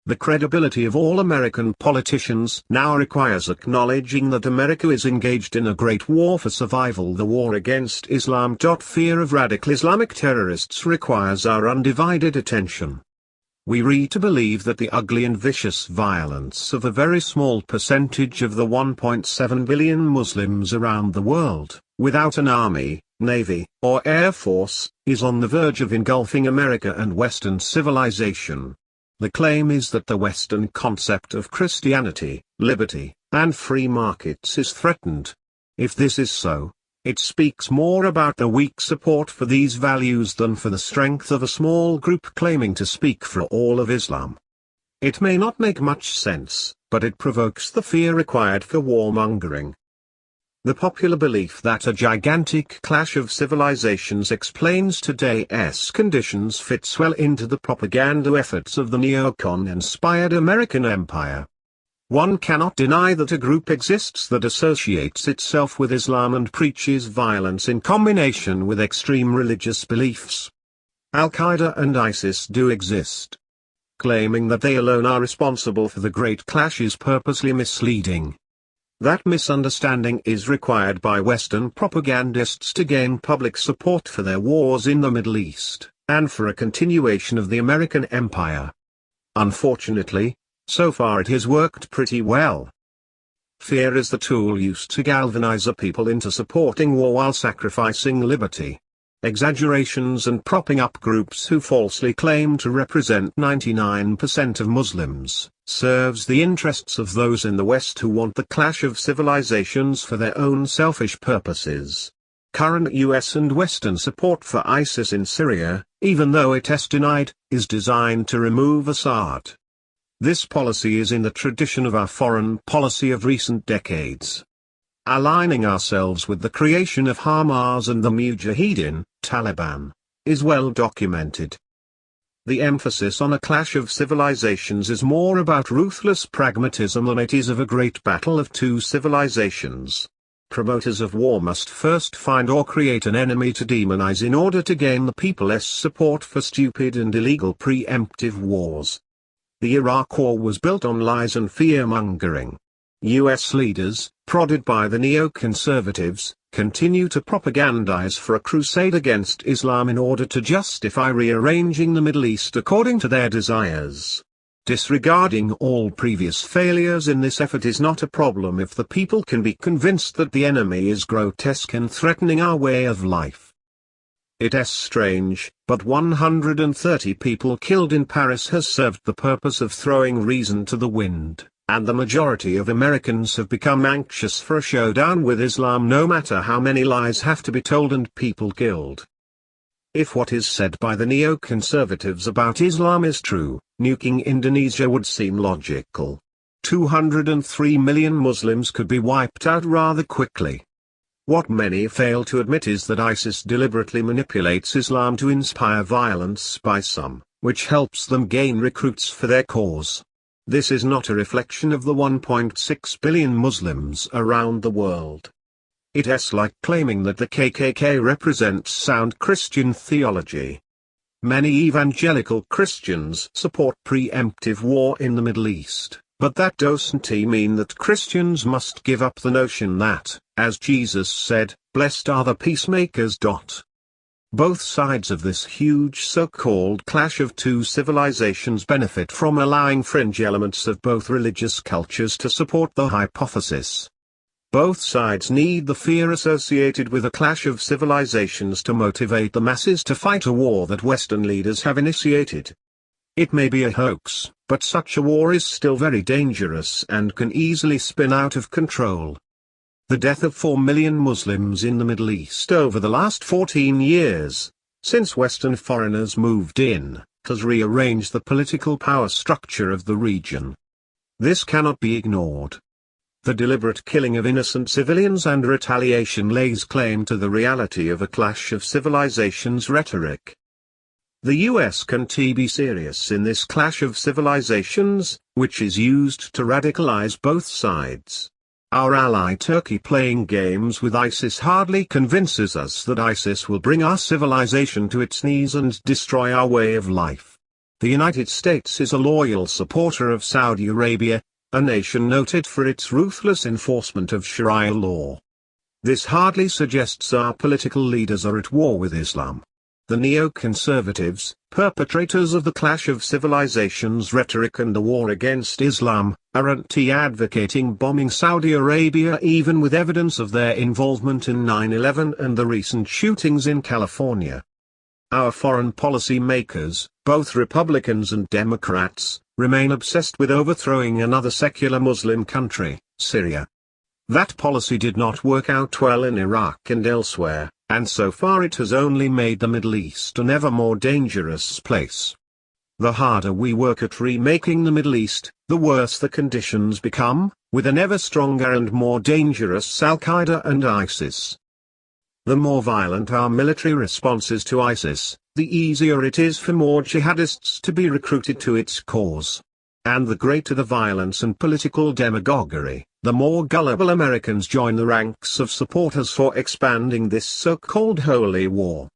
The credibility of all American politicians now requires acknowledging that America is engaged in a great war for survival. The war against Islam. Fear of radical Islamic terrorists requires our undivided attention. We read to believe that the ugly and vicious violence of a very small percentage of the 1.7 billion Muslims around the world, without an army, navy, or air force, is on the verge of engulfing America and Western civilization. The claim is that the Western concept of Christianity, liberty, and free markets is threatened. If this is so, it speaks more about the weak support for these values than for the strength of a small group claiming to speak for all of Islam. It may not make much sense, but it provokes the fear required for warmongering. The popular belief that a gigantic clash of civilizations explains today's conditions fits well into the propaganda efforts of the neocon-inspired American empire. One cannot deny that a group exists that associates itself with Islam and preaches violence in combination with extreme religious beliefs. Al-Qaeda and ISIS do exist. Claiming that they alone are responsible for the great clash is purposely misleading. That misunderstanding is required by Western propagandists to gain public support for their wars in the Middle East, and for a continuation of the American empire. Unfortunately, so far it has worked pretty well. Fear is the tool used to galvanize a people into supporting war while sacrificing liberty. Exaggerations and propping up groups who falsely claim to represent 99% of Muslims, serves the interests of those in the West who want the clash of civilizations for their own selfish purposes. Current US and Western support for ISIS in Syria, even though it is denied, is designed to remove Assad. This policy is in the tradition of our foreign policy of recent decades. Aligning ourselves with the creation of Hamas and the Mujahideen, Taliban, is well documented. The emphasis on a clash of civilizations is more about ruthless pragmatism than it is of a great battle of two civilizations. Promoters of war must first find or create an enemy to demonize in order to gain the people's support for stupid and illegal preemptive wars. The Iraq War was built on lies and fear-mongering. US leaders, prodded by the neoconservatives, continue to propagandize for a crusade against Islam in order to justify rearranging the Middle East according to their desires. Disregarding all previous failures in this effort is not a problem if the people can be convinced that the enemy is grotesque and threatening our way of life. It is strange, but 130 people killed in Paris has served the purpose of throwing reason to the wind, and the majority of Americans have become anxious for a showdown with Islam no matter how many lies have to be told and people killed. If what is said by the neoconservatives about Islam is true, nuking Indonesia would seem logical. 203 million Muslims could be wiped out rather quickly. What many fail to admit is that ISIS deliberately manipulates Islam to inspire violence by some, which helps them gain recruits for their cause. This is not a reflection of the 1.6 billion Muslims around the world. It is like claiming that the KKK represents sound Christian theology. Many evangelical Christians support preemptive war in the Middle East, but that doesn't mean that Christians must give up the notion that, as Jesus said, "Blessed are the peacemakers." Both sides of this huge so-called clash of two civilizations benefit from allowing fringe elements of both religious cultures to support the hypothesis. Both sides need the fear associated with a clash of civilizations to motivate the masses to fight a war that Western leaders have initiated. It may be a hoax, but such a war is still very dangerous and can easily spin out of control. The death of 4 million Muslims in the Middle East over the last 14 years, since Western foreigners moved in, has rearranged the political power structure of the region. This cannot be ignored. The deliberate killing of innocent civilians and retaliation lays claim to the reality of a clash of civilizations rhetoric. The US can be serious in this clash of civilizations, which is used to radicalize both sides. Our ally Turkey playing games with ISIS hardly convinces us that ISIS will bring our civilization to its knees and destroy our way of life. The United States is a loyal supporter of Saudi Arabia, a nation noted for its ruthless enforcement of Sharia law. This hardly suggests our political leaders are at war with Islam. The neoconservatives, perpetrators of the clash of civilizations rhetoric and the war against Islam, aren't advocating bombing Saudi Arabia even with evidence of their involvement in 9/11 and the recent shootings in California. Our foreign policy makers, both Republicans and Democrats, remain obsessed with overthrowing another secular Muslim country, Syria. That policy did not work out well in Iraq and elsewhere, and so far it has only made the Middle East an ever more dangerous place. The harder we work at remaking the Middle East, the worse the conditions become, with an ever stronger and more dangerous Al-Qaeda and ISIS. The more violent our military responses to ISIS, the easier it is for more jihadists to be recruited to its cause. And the greater the violence and political demagoguery, the more gullible Americans join the ranks of supporters for expanding this so-called holy war.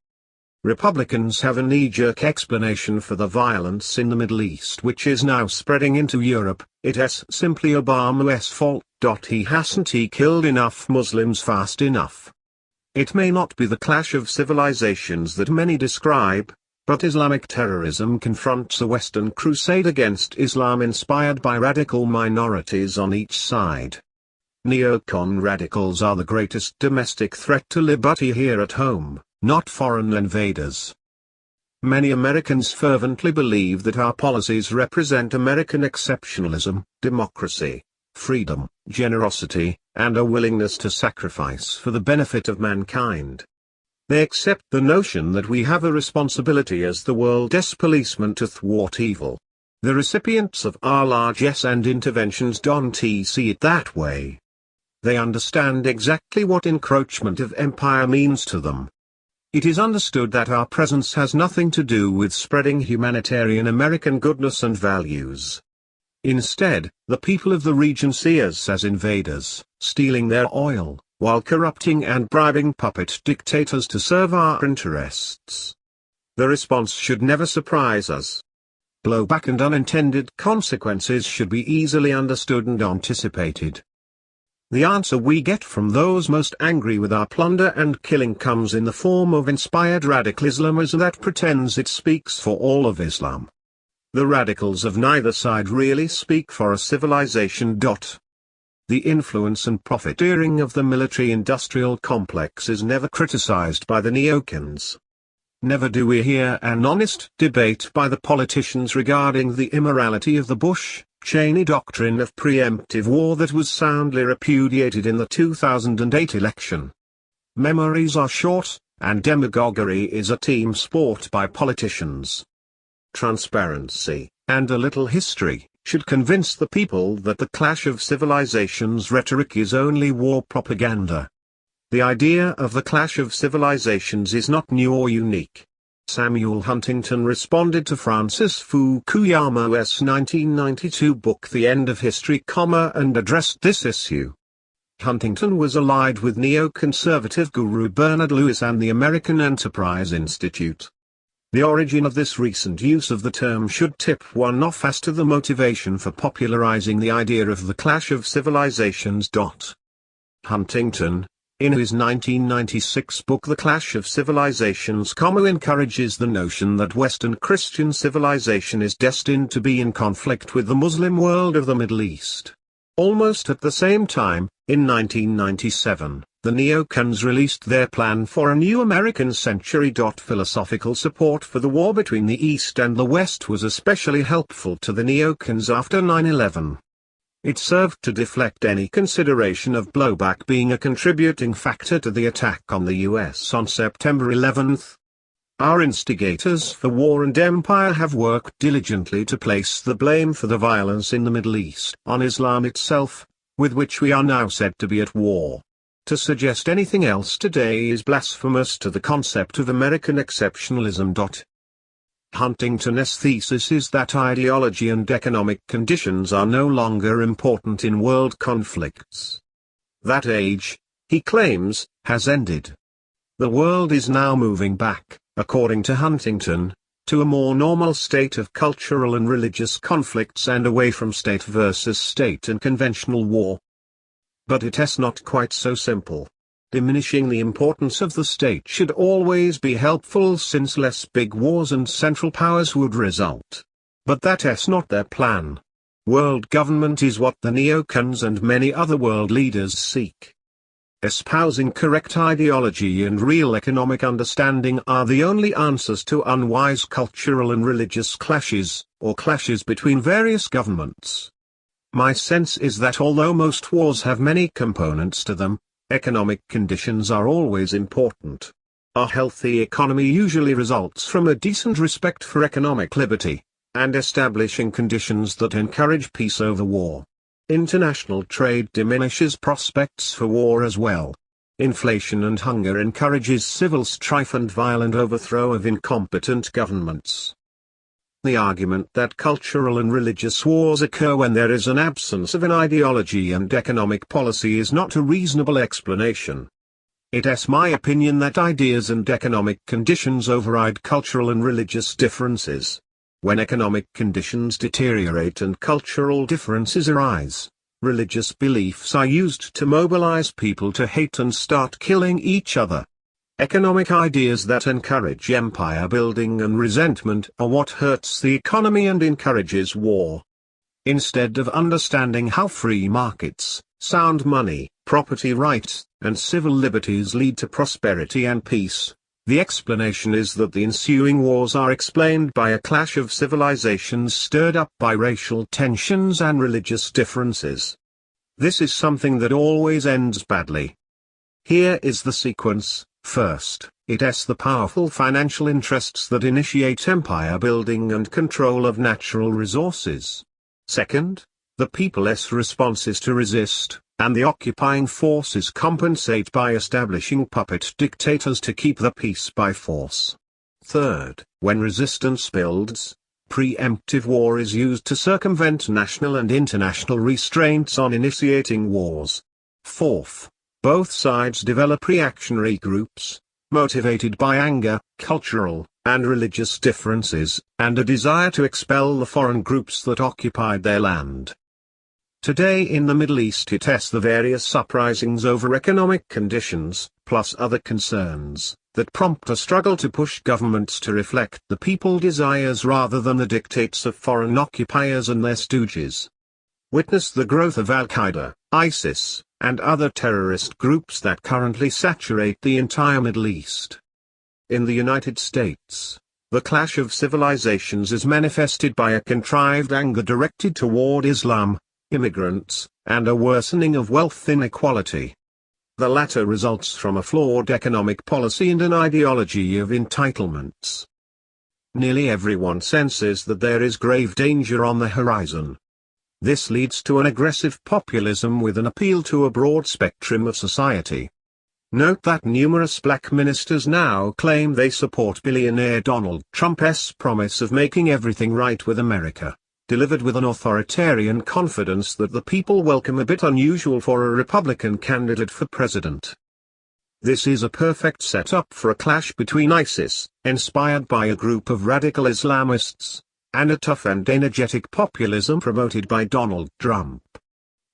Republicans have a knee-jerk explanation for the violence in the Middle East which is now spreading into Europe. It's simply Obama's fault. He hasn't killed enough Muslims fast enough. It may not be the clash of civilizations that many describe, but Islamic terrorism confronts a Western crusade against Islam inspired by radical minorities on each side. Neocon radicals are the greatest domestic threat to liberty here at home, not foreign invaders. Many Americans fervently believe that our policies represent American exceptionalism, democracy, freedom, generosity, and a willingness to sacrifice for the benefit of mankind. They accept the notion that we have a responsibility as the world's policemen to thwart evil. The recipients of our largesse and interventions don't see it that way. They understand exactly what encroachment of empire means to them. It is understood that our presence has nothing to do with spreading humanitarian American goodness and values. Instead, the people of the region see us as invaders, stealing their oil, while corrupting and bribing puppet dictators to serve our interests. The response should never surprise us. Blowback and unintended consequences should be easily understood and anticipated. The answer we get from those most angry with our plunder and killing comes in the form of inspired radical Islamism that pretends it speaks for all of Islam. The radicals of neither side really speak for a civilization. The influence and profiteering of the military-industrial complex is never criticized by the neocons. Never do we hear an honest debate by the politicians regarding the immorality of the Bush-Cheney doctrine of preemptive war that was soundly repudiated in the 2008 election. Memories are short, and demagoguery is a team sport by politicians. Transparency, and a little history, should convince the people that the clash of civilizations rhetoric is only war propaganda. The idea of the clash of civilizations is not new or unique. Samuel Huntington responded to Francis Fukuyama's 1992 book The End of History, and addressed this issue. Huntington was allied with neoconservative guru Bernard Lewis and the American Enterprise Institute. The origin of this recent use of the term should tip one off as to the motivation for popularizing the idea of the clash of civilizations. Huntington, in his 1996 book The Clash of Civilizations, encourages the notion that Western Christian civilization is destined to be in conflict with the Muslim world of the Middle East. Almost at the same time, in 1997, the neocons released their plan for a new American century. Philosophical support for the war between the East and the West was especially helpful to the neocons after 9/11. It served to deflect any consideration of blowback being a contributing factor to the attack on the US on September 11. Our instigators for war and empire have worked diligently to place the blame for the violence in the Middle East on Islam itself, with which we are now said to be at war. To suggest anything else today is blasphemous to the concept of American exceptionalism. Huntington's thesis is that ideology and economic conditions are no longer important in world conflicts. That age, he claims, has ended. The world is now moving back, according to Huntington, to a more normal state of cultural and religious conflicts and away from state versus state and conventional war. But it is not quite so simple. Diminishing the importance of the state should always be helpful, since less big wars and central powers would result. But that is not their plan. World government is what the neocons and many other world leaders seek. Espousing correct ideology and real economic understanding are the only answers to unwise cultural and religious clashes, or clashes between various governments. My sense is that although most wars have many components to them, economic conditions are always important. A healthy economy usually results from a decent respect for economic liberty, and establishing conditions that encourage peace over war. International trade diminishes prospects for war as well. Inflation and hunger encourages civil strife and violent overthrow of incompetent governments. The argument that cultural and religious wars occur when there is an absence of an ideology and economic policy is not a reasonable explanation. It is my opinion that ideas and economic conditions override cultural and religious differences. When economic conditions deteriorate and cultural differences arise, religious beliefs are used to mobilize people to hate and start killing each other. Economic ideas that encourage empire building and resentment are what hurts the economy and encourages war. Instead of understanding how free markets, sound money, property rights, and civil liberties lead to prosperity and peace, the explanation is that the ensuing wars are explained by a clash of civilizations stirred up by racial tensions and religious differences. This is something that always ends badly. Here is the sequence. First, it is the powerful financial interests that initiate empire building and control of natural resources. Second, the people's response is to resist, and the occupying forces compensate by establishing puppet dictators to keep the peace by force. Third, when resistance builds, preemptive war is used to circumvent national and international restraints on initiating wars. Fourth, both sides develop reactionary groups, motivated by anger, cultural, and religious differences, and a desire to expel the foreign groups that occupied their land. Today in the Middle East it is the various uprisings over economic conditions, plus other concerns, that prompt a struggle to push governments to reflect the people's desires rather than the dictates of foreign occupiers and their stooges. Witness the growth of Al-Qaeda, ISIS, and other terrorist groups that currently saturate the entire Middle East. In the United States, the clash of civilizations is manifested by a contrived anger directed toward Islam, immigrants, and a worsening of wealth inequality. The latter results from a flawed economic policy and an ideology of entitlements. Nearly everyone senses that there is grave danger on the horizon. This leads to an aggressive populism with an appeal to a broad spectrum of society. Note that numerous black ministers now claim they support billionaire Donald Trump's promise of making everything right with America, delivered with an authoritarian confidence that the people welcome, a bit unusual for a Republican candidate for president. This is a perfect setup for a clash between ISIS, inspired by a group of radical Islamists, and a tough and energetic populism promoted by Donald Trump.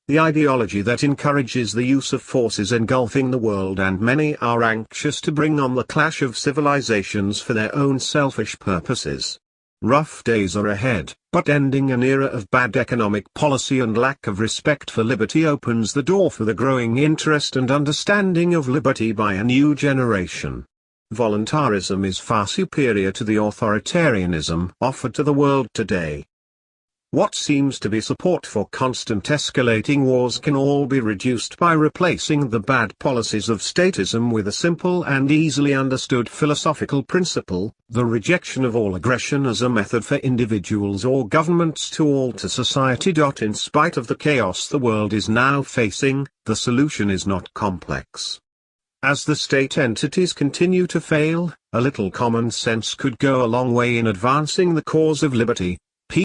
The ideology that encourages the use of force is engulfing the world, and many are anxious to bring on the clash of civilizations for their own selfish purposes. Rough days are ahead, but ending an era of bad economic policy and lack of respect for liberty opens the door for the growing interest and understanding of liberty by a new generation. Voluntarism is far superior to the authoritarianism offered to the world today. What seems to be support for constant escalating wars can all be reduced by replacing the bad policies of statism with a simple and easily understood philosophical principle: the rejection of all aggression as a method for individuals or governments to alter society. In spite of the chaos the world is now facing, the solution is not complex. As the state entities continue to fail, a little common sense could go a long way in advancing the cause of liberty.